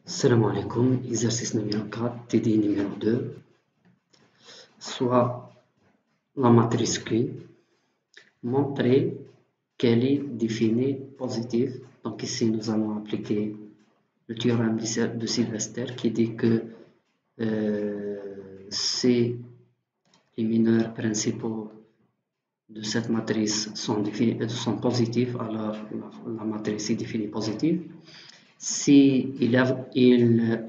Salam alaikum, exercice numéro 4, TD numéro 2, soit la matrice Q, montrer qu'elle est définie positive. Donc ici nous allons appliquer le théorème de Sylvester qui dit que si les mineurs principaux de cette matrice sont positifs, alors la matrice est définie positive. Si il alterne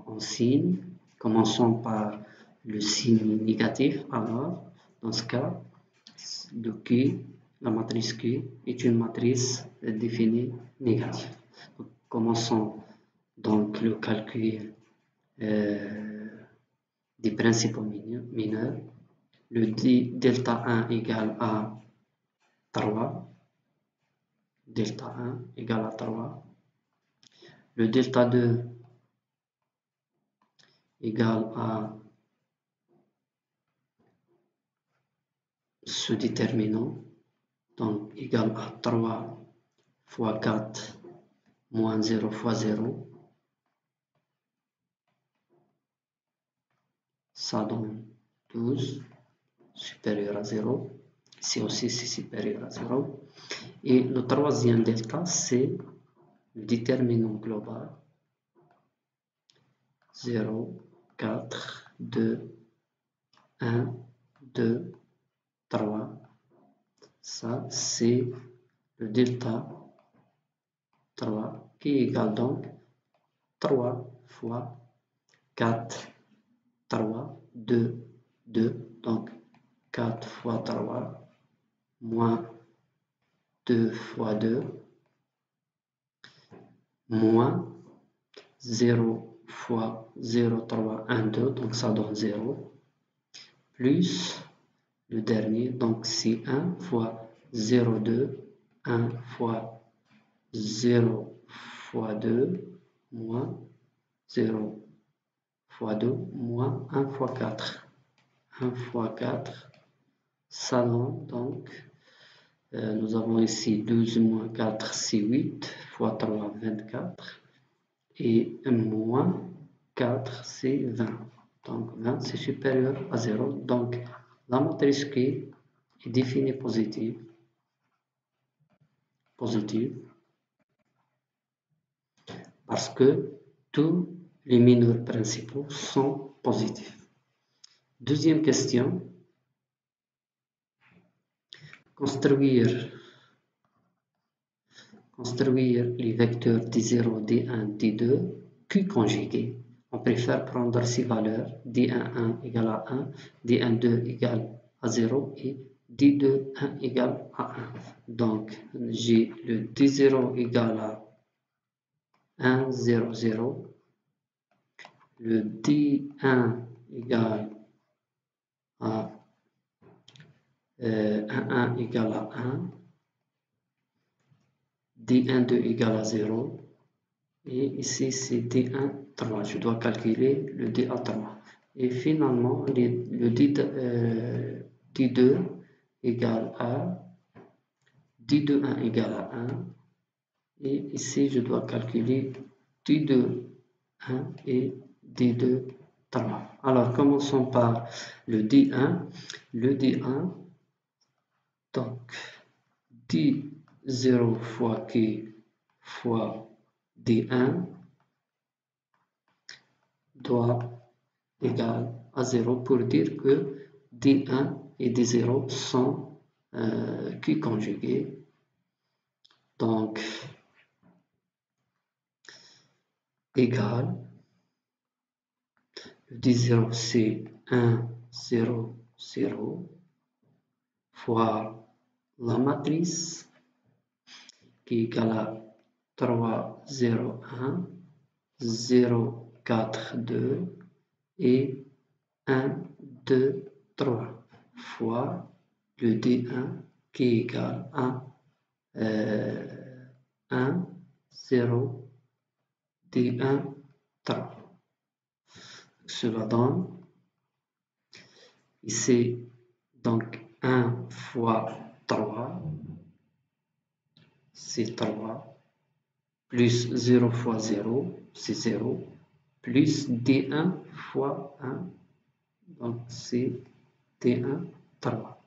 en signe, commençons par le signe négatif, alors dans ce cas, la matrice Q est une matrice définie négative. Donc, commençons donc le calcul des principaux mineurs. Le delta 1 égale à 3. Delta 1 égale à 3. Le delta 2 égale à ce déterminant, donc égal à 3 fois 4 moins 0 fois 0. Ça donne 12, supérieur à 0. Ici aussi c'est supérieur à 0. Et le troisième delta, c'est le déterminant global. 0, 4, 2, 1, 2, 3. Ça, c'est le delta 3 qui égale donc 3 fois 4, 3, 2, 2. Donc 4 fois 3 moins 2 fois 2 moins 0 fois 0, 3, 1, 2. Donc ça donne 0. Plus le dernier, donc c'est 1 fois 0, 2, 1 fois 0 fois 2, moins 0 fois 2, moins 1 fois 4. 1 fois 4, ça donne donc, nous avons ici 12 moins 4, c'est 8, fois 3, 24, et moins 4, c'est 20. Donc 20, c'est supérieur à 0. Donc la matrice Q est définie positive, parce que tous les mineurs principaux sont positifs. Deuxième question, construire les vecteurs D0, D1, D2, Q conjugué. On préfère prendre ces valeurs, D11 égale à 1, D12 égale à 0 et D21 égale à 1. Donc, j'ai le D0 égale à 1, 0, 0. Le D1 égale à 1, 1 égale à 1. D12 égale à 0. Et ici, c'est D1, 3. Je dois calculer le DA3. Et finalement, le D2 égale à D21 égale à 1. Et ici, je dois calculer D2, 1 et D2, 3. Alors, commençons par le D1. Le D1, donc, D0 fois Q fois D1 doit égal à 0 pour dire que D1 et D0 sont Q conjugués. Donc, égal, le D0 c'est 1, 0, 0 fois la matrice qui est égale à 3, 0, 1, 0, 4, 2 et 1, 2, 3 fois le D1 qui est égal à 1, 0, D1, 3. Cela donne ici donc 1 fois 3, c'est 3. plus 0 fois 0, c'est 0, plus D1 fois 1, donc c'est D1, 3.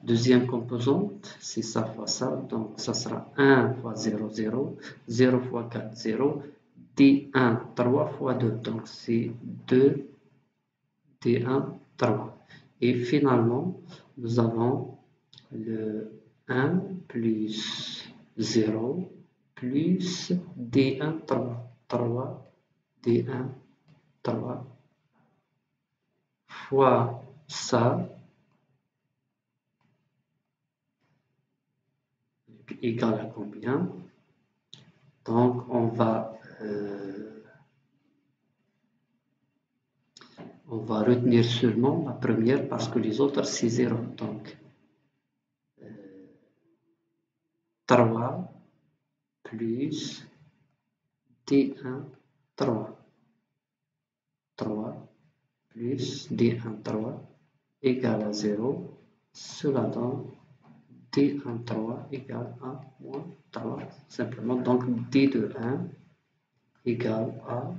Deuxième composante, c'est ça fois ça, donc ça sera 1 fois 0, 0, 0 fois 4, 0, D1, 3 fois 2, donc c'est 2, D1, 3. Et finalement, nous avons le 1 plus 0 plus D1, 3, 3, D1, 3 fois ça égale à combien? Donc on va retenir seulement la première parce que les autres c'est 0. Donc 3 plus D1, 3. 3 plus D1, 3 égale à 0. Cela donne D1, 3 égale à moins 3. Simplement, donc D2, 1 égale à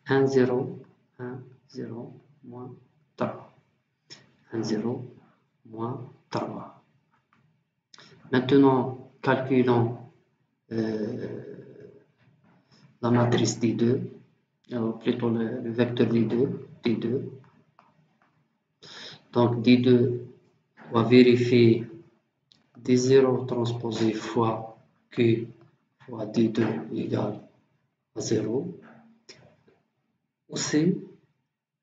1, 0, 1, 0, moins 3. 1, 0, moins 3. Maintenant, calculons la matrice D2, plutôt le vecteur D2. Donc D2, on va vérifier D0 transposé fois Q fois D2 égale à 0. Aussi,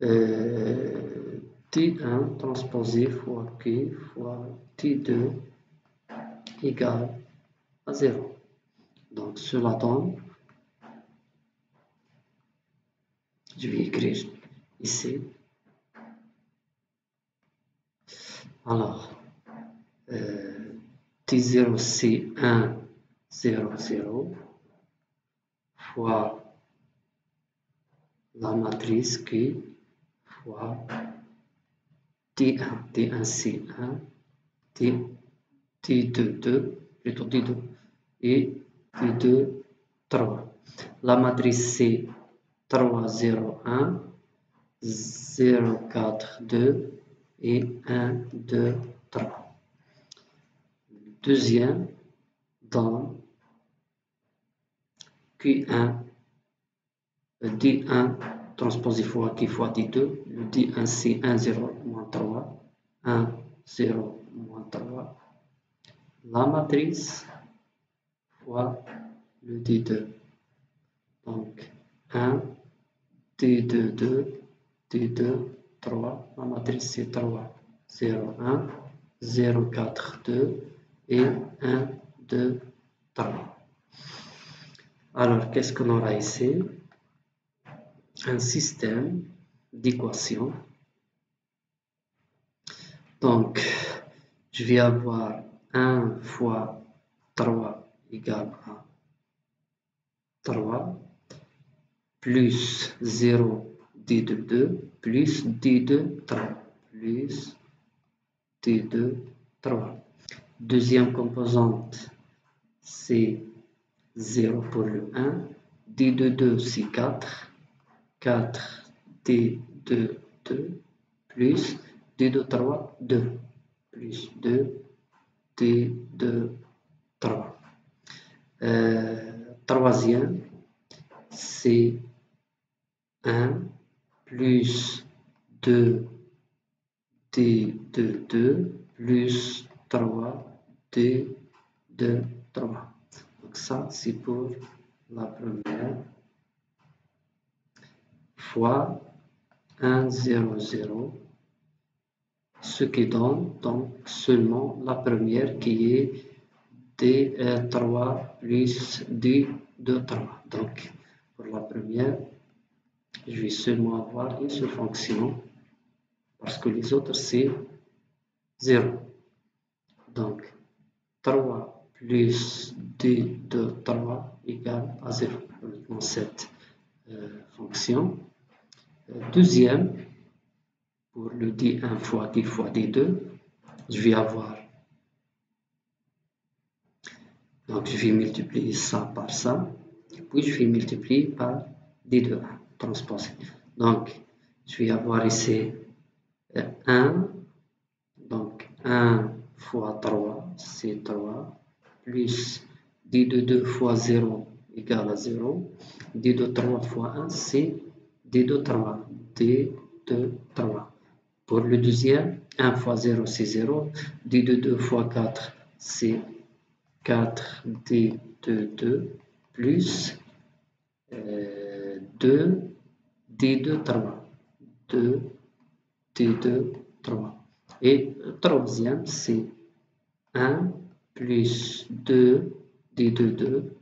T1 transposé fois Q fois T2 égale à 0. Donc cela donne, je vais écrire ici, alors T0 c'est 1, 0, 0 fois la matrice Q fois T1, T1 c'est 1, T2, 2, plutôt T2 et T2, 3. La matrice c'est 3, 0, 1, 0, 4, 2 et 1, 2, 3. Deuxième, dans Q1, D1 transposé fois Q fois D2, le D1 c'est 1, 0, moins 3, 1, 0, moins 3. La matrice fois le D2. Donc 1, D2, 2, D2, 3. La matrice c'est 3, 0, 1, 0, 4, 2 et 1, 2, 3. Alors, qu'est-ce qu'on aura ici? Un système d'équations. Donc, je vais avoir 1 fois 3 égale à 3, plus 0 D2, 2, plus D2, 3, plus D2, 3. Deuxième composante, c'est 0 pour le 1. D2, 2, c'est 4. 4, D2, 2, plus D2, 3, 2, plus 2, D2, 3. Troisième, c'est 1 plus 2, D2, 2, plus 3, D2, 3. Donc ça, c'est pour la première fois 1, 0, 0. Ce qui donne donc seulement la première qui est D3 plus D2, 3. Donc, pour la première, je vais seulement avoir une seule fonction parce que les autres, c'est 0. Donc, 3 plus D2, 3 égale à 0. Uniquement cette fonction. Deuxième, pour le D1 fois D fois D2, je vais avoir Donc je vais multiplier ça par ça, puis je vais multiplier par D2A transposé. Donc je vais avoir ici 1, donc 1 fois 3, c'est 3, plus D de 2 fois 0 égale à 0, D de 3 fois 1, c'est D de 3, D de 3. Pour le deuxième, 1 fois 0, c'est 0, D de 2 fois 4, c'est 4D de 2, plus 2 D de 3, 2 D de 3. Et le troisième, c'est 1 plus 2 D de 2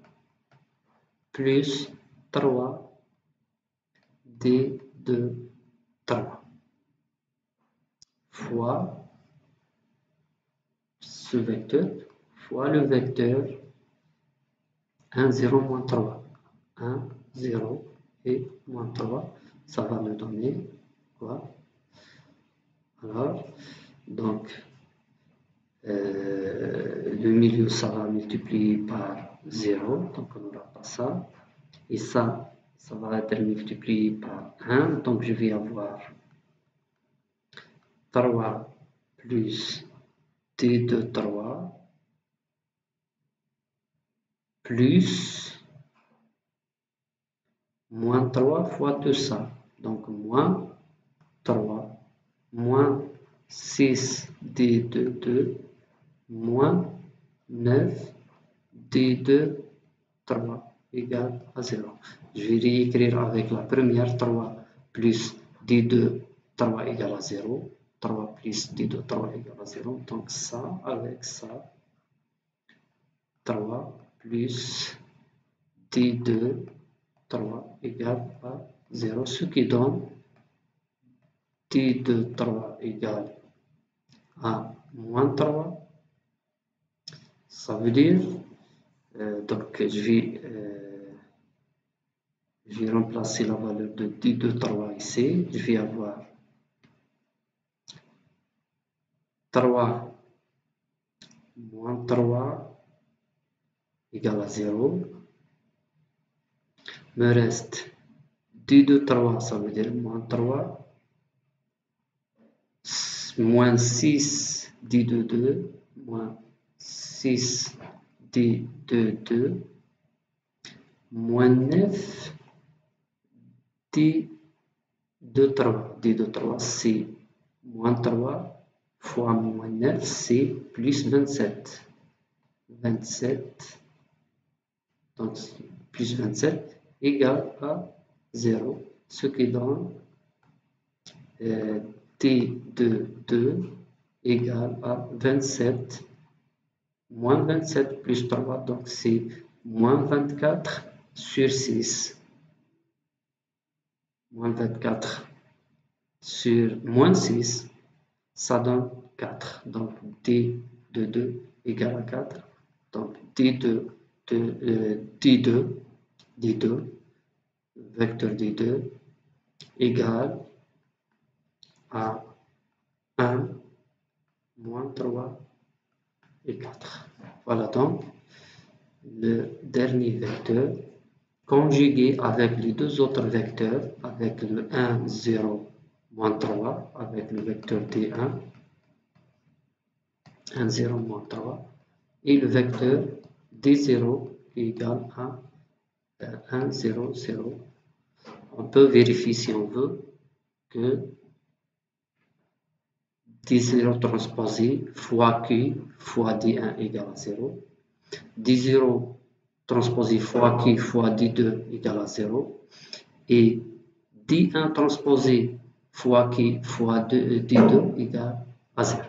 plus 3 D de 3 fois ce vecteur fois le vecteur 1, 0, moins 3. 1, 0 et moins 3. Ça va me donner quoi? Alors, donc, le milieu, ça va multiplier par 0. Donc, on n'aura pas ça. Et ça va être multiplié par 1. Donc, je vais avoir 3 plus D de 3 plus moins 3 fois 2 ça. Donc, moins 3 moins 6 D de 2 moins 9 D de 3 égale à 0. Je vais réécrire avec la première 3 plus D de 3 égale à 0. 3 plus D de 3 égale à 0. Donc ça avec ça. 3 plus D de 3 égale à 0. Ce qui donne D de 3 égale à moins 3. Ça veut dire, donc je vais remplacer la valeur de D de 3 ici. Je vais avoir 3 moins 3 égale à 0. Me reste D de 3, ça veut dire moins 3. Moins 6 D de 2. Moins 6 D de 2. Moins 9 D de 3. D de 3, c'est moins 3 fois moins 9, c'est plus 27. 27, donc plus 27 égale à 0, ce qui donne T de 2 égale à 27, moins 27 plus 3, donc c'est moins 24 sur 6. Moins 24 sur moins 6, ça donne 4. Donc D de 2 égale à 4. Donc D2, vecteur D2 égale à 1, moins 3 et 4. Voilà donc le dernier vecteur conjugué avec les deux autres vecteurs, avec le 1, 0, moins 3, avec le vecteur D1, 1, 0, moins 3, et le vecteur D0 qui est égal à 1, 0, 0. On peut vérifier si on veut que D0 transposé fois Q fois D1 égale à 0. D0 transposé fois Q fois D2 égale à 0. Et D1 transposé fois Q fois D2 égale à 0.